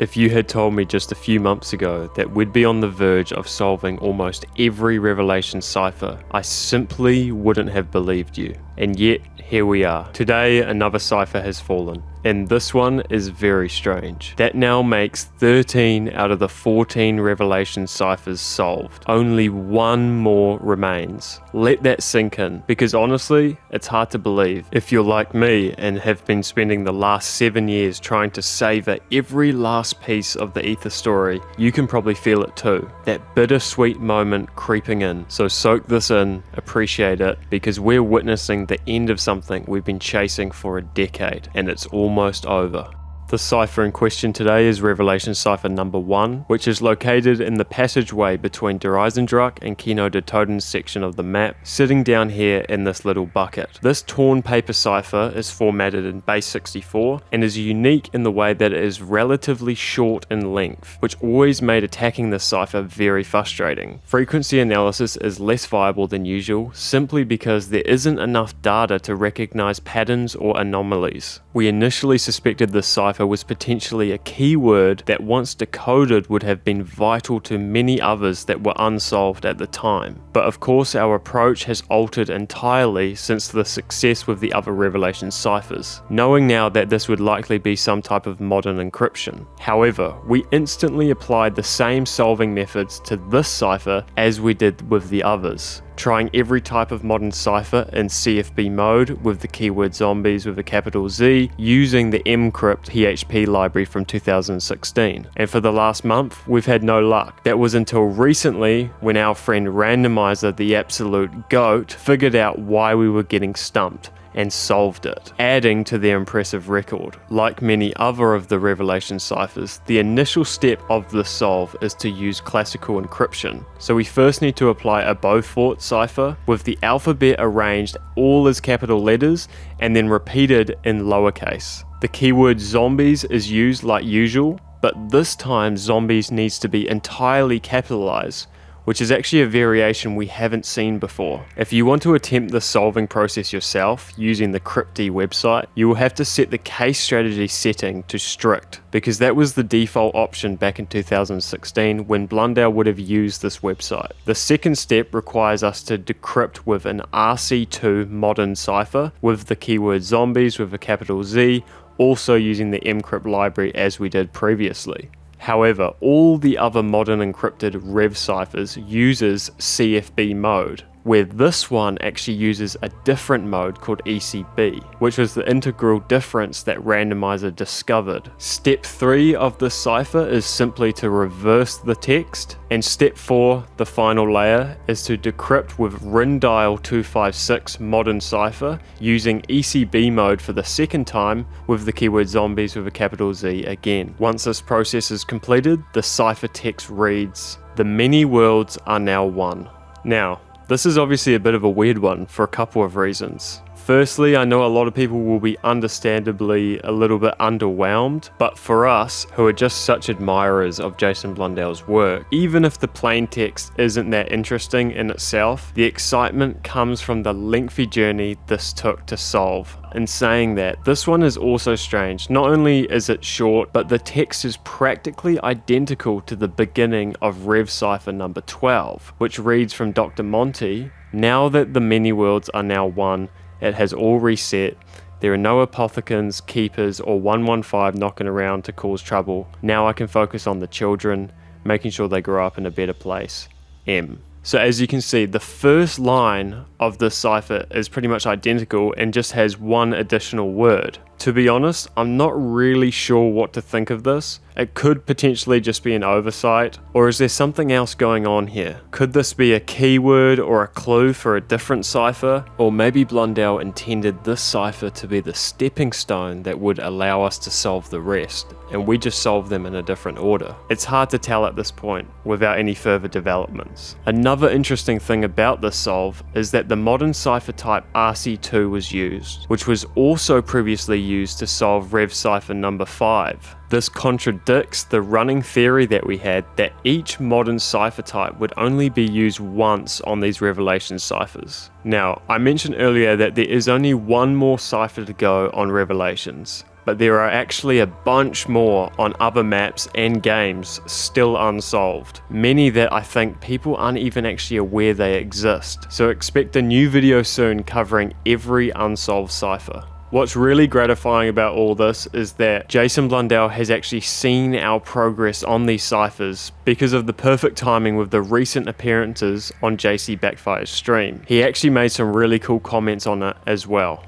If you had told me just a few months ago that we'd be on the verge of solving almost every Revelations cipher, I simply wouldn't have believed you. And yet, here we are. Today, another cipher has fallen, and this one is very strange. That now makes 13 out of the 14 Revelation ciphers solved. Only one more remains. Let that sink in, because honestly, it's hard to believe. If you're like me and have been spending the last 7 years trying to savor every last piece of the Ether story, you can probably feel it too. That bittersweet moment creeping in. So soak this in, appreciate it, because we're witnessing the end of something we've been chasing for a decade, and it's almost over. The cipher in question today is Revelation Cipher number 1, which is located in the passageway between Der Eisendrache and Kino der Toten section of the map, sitting down here in this little bucket. This torn paper cipher is formatted in base 64 and is unique in the way that it is relatively short in length, which always made attacking this cipher very frustrating. Frequency analysis is less viable than usual, simply because there isn't enough data to recognize patterns or anomalies. We initially suspected this cipher was potentially a keyword that once decoded would have been vital to many others that were unsolved at the time. But of course our approach has altered entirely since the success with the other Revelation ciphers, knowing now that this would likely be some type of modern encryption. However, we instantly applied the same solving methods to this cipher as we did with the others, trying every type of modern cipher in CFB mode with the keyword zombies with a capital Z, using the mcrypt PHP library from 2016. And for the last month, we've had no luck. That was until recently when our friend Randomizer, the absolute GOAT, figured out why we were getting stumped and solved it, adding to their impressive record. Like many other of the Revelation ciphers, the initial step of the solve is to use classical encryption. So we first need to apply a Beaufort cipher with the alphabet arranged all as capital letters and then repeated in lowercase. The keyword zombies is used like usual, but this time zombies needs to be entirely capitalized, which is actually a variation we haven't seen before. If you want to attempt the solving process yourself using the Crypty website, you will have to set the case strategy setting to strict, because that was the default option back in 2016 when Blundell would have used this website. The second step requires us to decrypt with an RC2 modern cipher with the keyword zombies with a capital Z, also using the mcrypt library as we did previously. However, all the other modern encrypted Rev ciphers uses CFB mode, where this one actually uses a different mode called ECB, which was the integral difference that Randomizer discovered. Step 3 of this cipher is simply to reverse the text, and step 4, the final layer, is to decrypt with Rindial 256 modern cipher using ECB mode for the second time with the keyword zombies with a capital Z again. Once this process is completed, the cipher text reads, "The many worlds are now one." Now, this is obviously a bit of a weird one for a couple of reasons. Firstly, I know a lot of people will be understandably a little bit underwhelmed, but for us, who are just such admirers of Jason Blundell's work, even if the plain text isn't that interesting in itself, the excitement comes from the lengthy journey this took to solve. In saying that, this one is also strange. Not only is it short, but the text is practically identical to the beginning of Rev Cipher number 12, which reads from Dr. Monty, "Now that the many worlds are now one, it has all reset. There are no apothecans, keepers, or 115 knocking around to cause trouble. Now I can focus on the children, making sure they grow up in a better place. M." So as you can see, the first line of this cipher is pretty much identical and just has one additional word. To be honest, I'm not really sure what to think of this. It could potentially just be an oversight, or is there something else going on here? Could this be a keyword or a clue for a different cipher? Or maybe Blundell intended this cipher to be the stepping stone that would allow us to solve the rest, and we just solve them in a different order. It's hard to tell at this point without any further developments. Another interesting thing about this solve is that the modern cipher type RC2 was used, which was also previously used to solve Rev Cipher number 5. This contradicts the running theory that we had that each modern cipher type would only be used once on these Revelation ciphers. Now, I mentioned earlier that there is only one more cipher to go on Revelations, but there are actually a bunch more on other maps and games still unsolved. Many that I think people aren't even actually aware they exist. So expect a new video soon covering every unsolved cipher. What's really gratifying about all this is that Jason Blundell has actually seen our progress on these ciphers because of the perfect timing with the recent appearances on JC Backfire's stream. He actually made some really cool comments on it as well.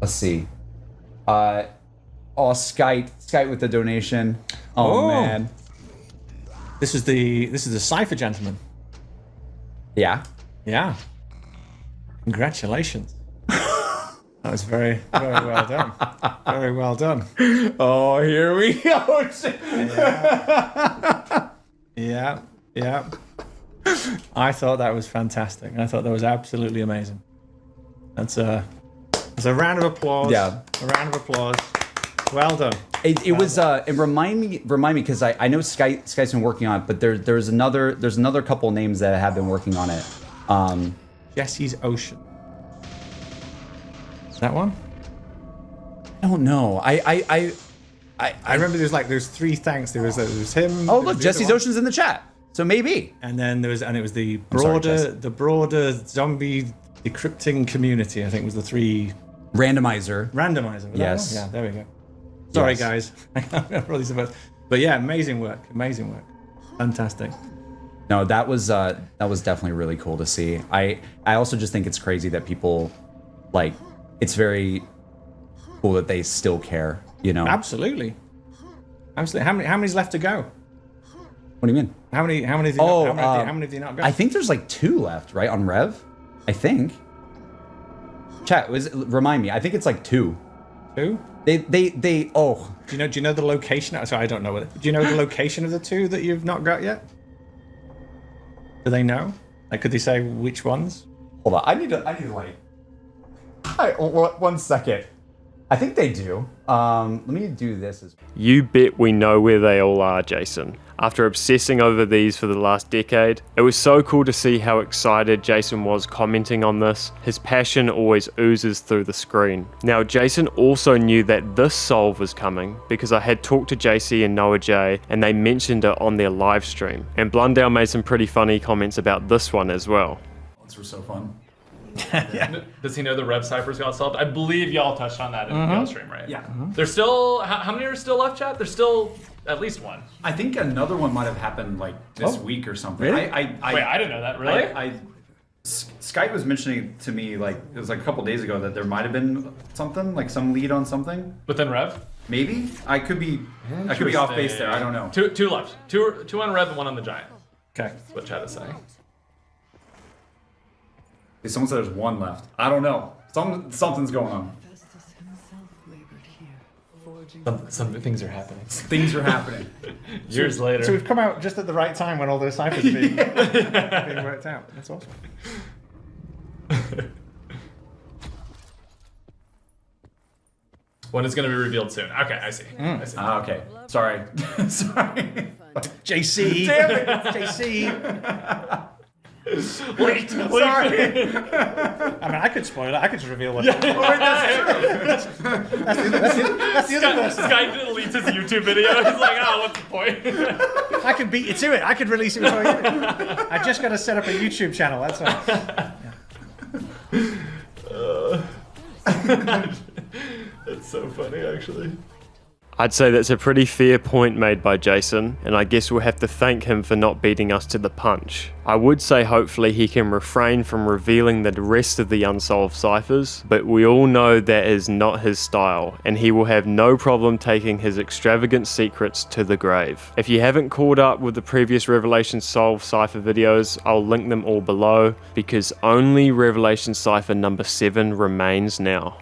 Let's see. Skite with the donation. Oh man. This is the cipher gentleman. Yeah. Yeah. Congratulations. That was very, very well done. Very well done. Oh, here we go. Yeah. I thought that was fantastic. I thought that was absolutely amazing. That's a round of applause. Yeah. A round of applause. Well done. It was and remind me because I know Skite's been working on it, but there's another couple names that have been working on it. Jesse's Ocean. Is that one? I don't know. I remember there's three thanks. There was him. Oh look, Jesse's Ocean's in the chat. So maybe. And then it was the broader zombie decrypting community. I think was the three. Randomizer. Yes. Yeah, there we go. Sorry, guys. But yeah, amazing work. Fantastic. No, that was definitely really cool to see. I also just think it's crazy that people, like, it's very cool that they still care, you know? Absolutely. How many's left to go? What do you mean? How many have you not got? I think there's like 2 left, right, on Rev? I think. Chat, remind me. I think it's like 2. 2? They Do you know the location? Sorry, I don't know do you know the location of the 2 that you've not got yet? Do they know? Like, could they say which ones? Hold on, I need to like. One second. I think they do. Let me do this as well. You bet we know where they all are, Jason. After obsessing over these for the last decade, it was so cool to see how excited Jason was commenting on this. His passion always oozes through the screen. Now, Jason also knew that this solve was coming because I had talked to JC and Noah J, and they mentioned it on their live stream. And Blundell made some pretty funny comments about this one as well. These were so fun. Yeah. Does he know the Rev ciphers got solved? I believe y'all touched on that in the stream, right? Yeah. There's still how many are still left, chat? There's still at least one. I think another one might have happened like this week or something. Really? Wait, I didn't know that. Really? Skite was mentioning to me, like, it was like a couple days ago that there might have been something, like some lead on something. Within Rev? Maybe. I could be off base there. I don't know. Two left. Two on Rev and one on the Giant. Okay. That's what chat is saying. Someone said there's 1 left. I don't know. Something's going on. Some thing are happening. Things are happening. Years later. So we've come out just at the right time when all those ciphers are being worked out. That's awesome. One is going to be revealed soon. Okay, I see. I see. Okay. Sorry. Sorry. JC. Damn it, JC. Sorry. I mean, I could spoil it. I could just reveal what. Yeah. That's the other person. Skite deletes his YouTube video. He's like, what's the point? I could beat you to it. I could release it before you. I just got to set up a YouTube channel. That's all. That's so funny, actually. I'd say that's a pretty fair point made by Jason, and I guess we'll have to thank him for not beating us to the punch. I would say hopefully he can refrain from revealing the rest of the unsolved ciphers, but we all know that is not his style, and he will have no problem taking his extravagant secrets to the grave. If you haven't caught up with the previous Revelations Solved cipher videos, I'll link them all below, because only Revelations Cipher number 7 remains now.